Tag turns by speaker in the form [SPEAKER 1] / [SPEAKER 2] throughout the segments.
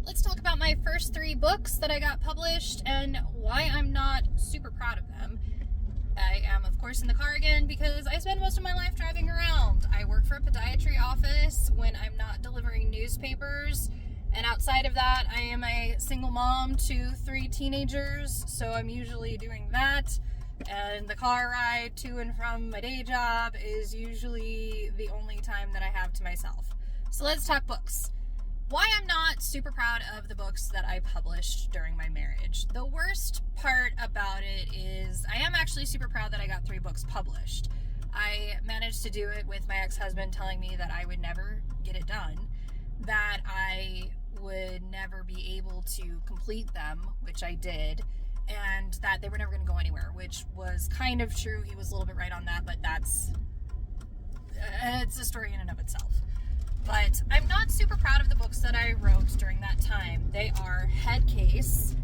[SPEAKER 1] Let's talk about my first 3 books that I got published and why I'm not super proud of them. I am, of course, in the car again because I spend most of my life driving around. I work for a podiatry office when I'm not delivering newspapers, and outside of that, I am a single mom to 3 teenagers, so I'm usually doing that. And the car ride to and from my day job is usually the only time that I have to myself. So let's talk books. Why I'm not super proud of the books that I published during my marriage. The worst part about it is I am actually super proud that I got 3 books published. I managed to do it with my ex-husband telling me that I would never get it done, that I would never be able to complete them, which I did, and that they were never going to go anywhere, which was kind of true. He was a little bit right on that, but it's a story in and of itself. But I'm not super proud of the books that I wrote during that time. They are Headcase,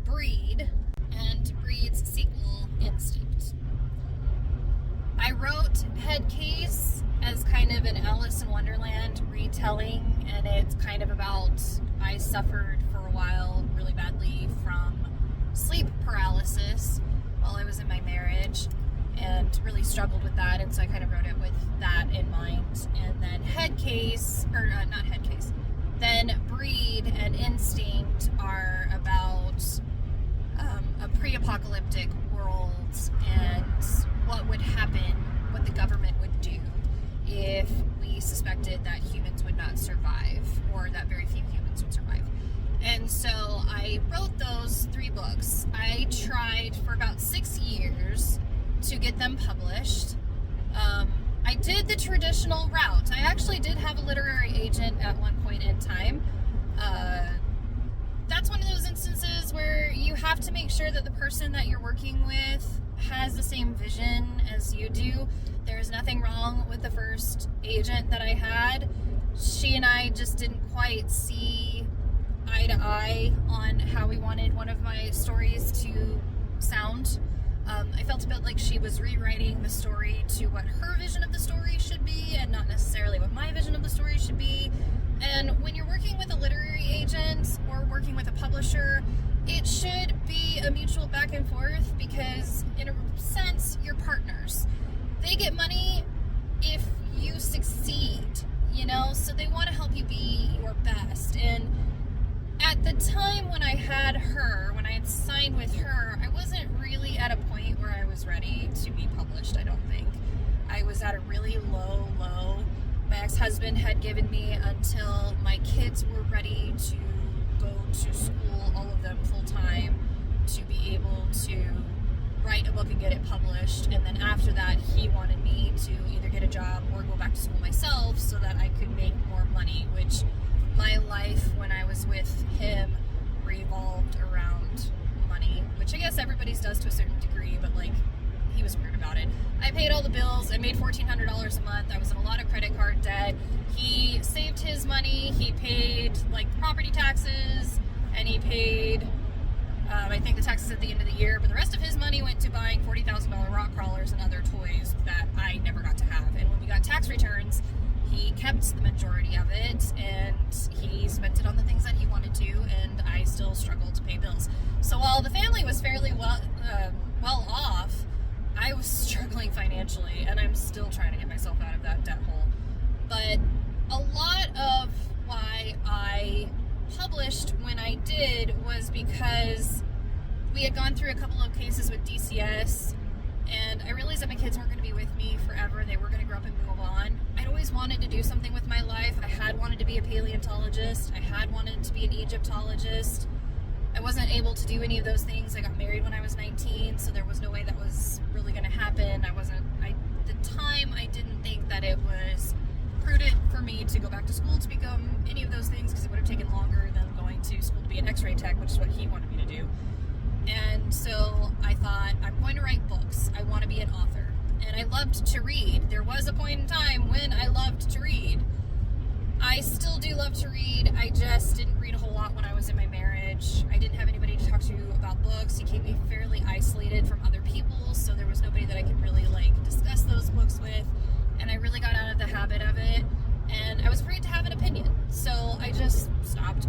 [SPEAKER 1] Breed, and Breed's sequel, Instinct. I wrote Headcase as kind of an Alice in Wonderland retelling, and it's kind of about, I suffered for a while really badly from sleep paralysis while I was in my marriage, and really struggled with that, and so I kind of wrote it with that in mind. And then then Breed and Instinct are about a pre-apocalyptic world and what would happen, what the government would do if we suspected that humans would not survive, or that very few humans would survive. And so I wrote those 3 books. I tried for about 6 years to get them published. I did the traditional route. I actually did have a literary agent at one point in time. That's one of those instances where you have to make sure that the person that you're working with has the same vision as you do. There's nothing wrong with the first agent that I had. She and I just didn't quite see eye to eye on how we wanted one of my stories to sound. I felt a bit like she was rewriting the story to what her vision of the story should be and not necessarily what my vision of the story should be. And when you're working with a literary agent or working with a publisher, it should be a mutual back and forth because, in a sense, you're partners. They get money if you succeed, so they want to help you be your best. And at the time when I had signed with her, I wasn't really at a point where I was ready to be published, I don't think. I was at a really low. My ex-husband had given me until my kids were ready to go to school, all of them full-time, to be able to write a book and get it published. And then after that, he wanted me to either get a job or go back to school myself so that I could make more money, which my life when I was with him revolved around money, which I guess everybody's does to a certain degree, but he was weird about it. I paid all the bills. I made $1,400 a month. I was in a lot of credit card debt. He saved his money. He paid property taxes, and he paid I think the taxes at the end of the year, but the rest of his money went to buying $40,000 rock crawlers and other toys that I never got to have. And when we got tax returns, he kept the majority of it, and he spent it on the things that he wanted to, and I still struggled to pay bills. So while the family was fairly well off, I was struggling financially, and I'm still trying to get myself out of that debt hole. But a lot of why I published when I did was because we had gone through a couple of cases with DCS, and I realized that my kids weren't going to be with me forever. They were going to grow up and move on. I'd always wanted to do something with my life. I had wanted to be a paleontologist. I had wanted to be an Egyptologist. I wasn't able to do any of those things. I got married when I was 19, so there was no way that was really going to happen. At the time, I didn't think that it was prudent for me to go back to school to become any of those things because it would have taken longer than going to school to be an x-ray tech, which is what he wanted me to do. And so I thought, I'm going to write books. I want to be an author. And I loved to read. There was a point in time when I loved to read. I still do love to read. I just didn't read a whole lot when I was in my marriage. I didn't have anybody to talk to about books. He kept me fairly isolated from other people, so there was nobody that I could really discuss those books with. And I really got out of the habit of it. And I was afraid to have an opinion. So I just stopped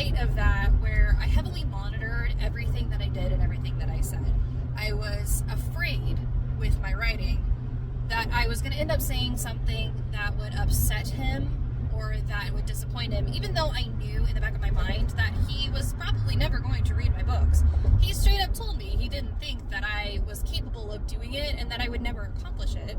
[SPEAKER 1] height of that where I heavily monitored everything that I did and everything that I said. I was afraid with my writing that I was going to end up saying something that would upset him or that would disappoint him, even though I knew in the back of my mind that he was probably never going to read my books. He straight up told me he didn't think that I was capable of doing it and that I would never accomplish it.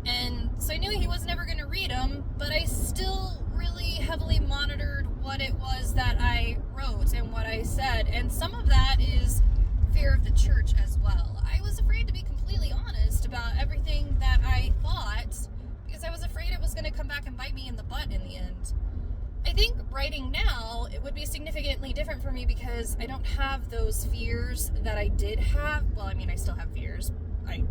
[SPEAKER 1] And so I knew he was never going to read them, but I still really heavily monitored what it was that I wrote and what I said. And some of that is fear of the church as well. I was afraid to be completely honest about everything that I thought because I was afraid it was going to come back and bite me in the butt in the end. I think writing now, it would be significantly different for me because I don't have those fears that I did have. Well, I mean, I still have fears.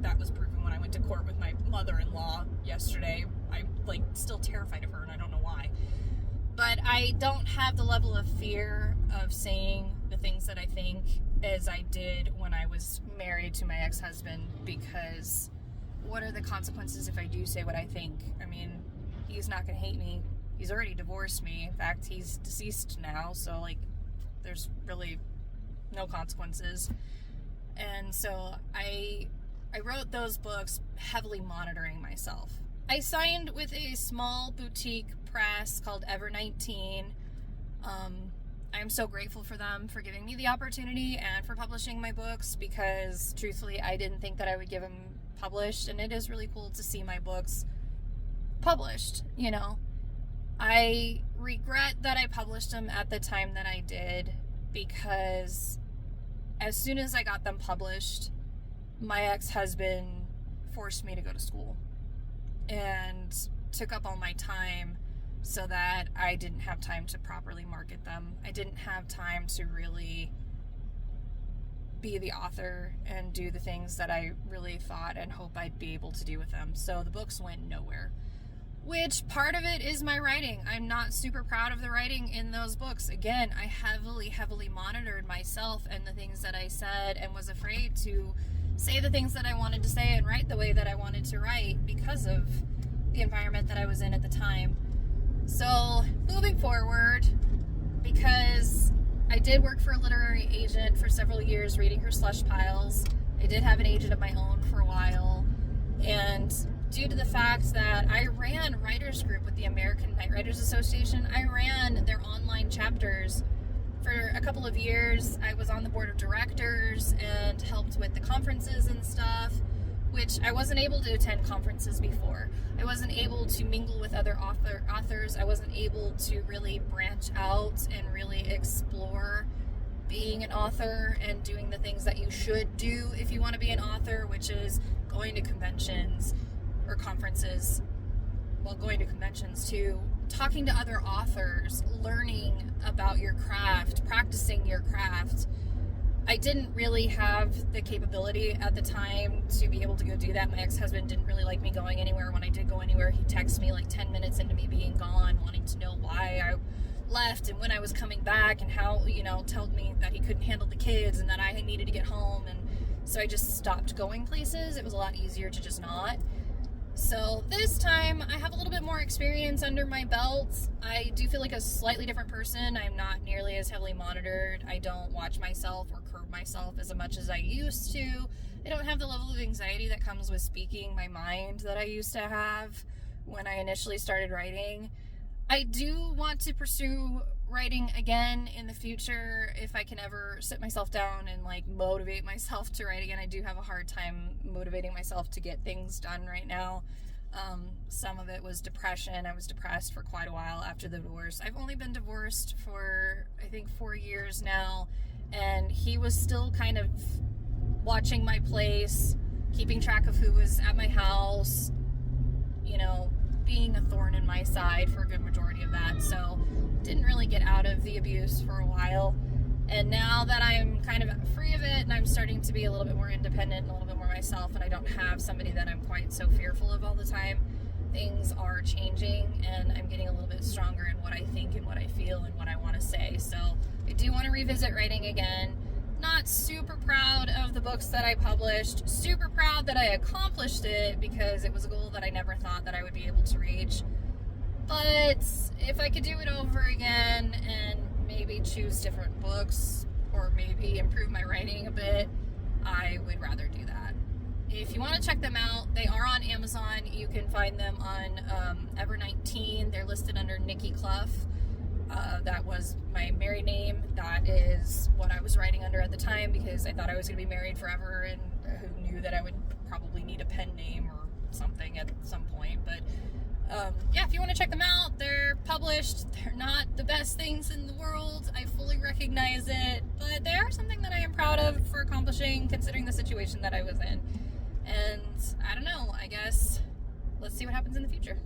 [SPEAKER 1] That was proven when I went to court with my mother-in-law yesterday. I'm still terrified of her and I don't know why. But I don't have the level of fear of saying the things that I think as I did when I was married to my ex-husband, because what are the consequences if I do say what I think? I mean, he's not going to hate me. He's already divorced me. In fact, he's deceased now, so there's really no consequences. And so I wrote those books heavily monitoring myself. I signed with a small boutique press called Ever 19. I'm so grateful for them for giving me the opportunity and for publishing my books because, truthfully, I didn't think that I would give them published, and it is really cool to see my books published, you know. I regret that I published them at the time that I did because as soon as I got them published, my ex-husband forced me to go to school and took up all my time so that I didn't have time to properly market them. I didn't have time to really be the author and do the things that I really thought and hope I'd be able to do with them. So the books went nowhere, which part of it is my writing. I'm not super proud of the writing in those books. Again, I heavily monitored myself and the things that I said and was afraid to say the things that I wanted to say and write the way that I wanted to write because of the environment that I was in at the time. So moving forward, because I did work for a literary agent for several years reading her slush piles. I did have an agent of my own for a while, and due to the fact that I ran writers group with the American Night Writers Association, I ran their online chapters for a couple of years. I was on the board of directors and helped with the conferences and stuff, which I wasn't able to attend conferences before. I wasn't able to mingle with other authors. I wasn't able to really branch out and really explore being an author and doing the things that you should do if you want to be an author, which is going to conventions or conferences. Well, going to conventions too, talking to other authors, learning about your craft, practicing your craft. I didn't really have the capability at the time to be able to go do that. My ex-husband didn't really like me going anywhere. When I did go anywhere, he texted me 10 minutes into me being gone, wanting to know why I left and when I was coming back and how, told me that he couldn't handle the kids and that I needed to get home. And so I just stopped going places. It was a lot easier to just not. So this time I have a little bit more experience under my belt. I do feel like a slightly different person. I'm not nearly as heavily monitored. I don't watch myself or curb myself as much as I used to. I don't have the level of anxiety that comes with speaking my mind that I used to have when I initially started writing. I do want to pursue writing again in the future if I can ever sit myself down and motivate myself to write again. I do have a hard time motivating myself to get things done right now. Some of it was depression. I was depressed for quite a while after the divorce. I've only been divorced for I think 4 years now, and he was still kind of watching my place, keeping track of who was at my house, being a thorn in my side for a good majority of that. So didn't really get out of the abuse for a while. And now that I'm kind of free of it and I'm starting to be a little bit more independent and a little bit more myself, and I don't have somebody that I'm quite so fearful of all the time, things are changing and I'm getting a little bit stronger in what I think and what I feel and what I want to say. So I do want to revisit writing again. Not super proud of the books that I published, super proud that I accomplished it because it was a goal that I never thought that I would be able to reach. But if I could do it over again and maybe maybe choose different books or maybe improve my writing a bit, I would rather do that. If you want to check them out, they are on Amazon. You can find them on Ever19. They're listed under Nikki Clough. That was my married name. That is what I was writing under at the time because I thought I was going to be married forever, and who knew that I would probably need a pen name or something at some point. But yeah, if you want to check them out, they're published. They're not the best things in the world. I fully recognize it, but they are something that I am proud of for accomplishing considering the situation that I was in. And I don't know, I guess let's see what happens in the future.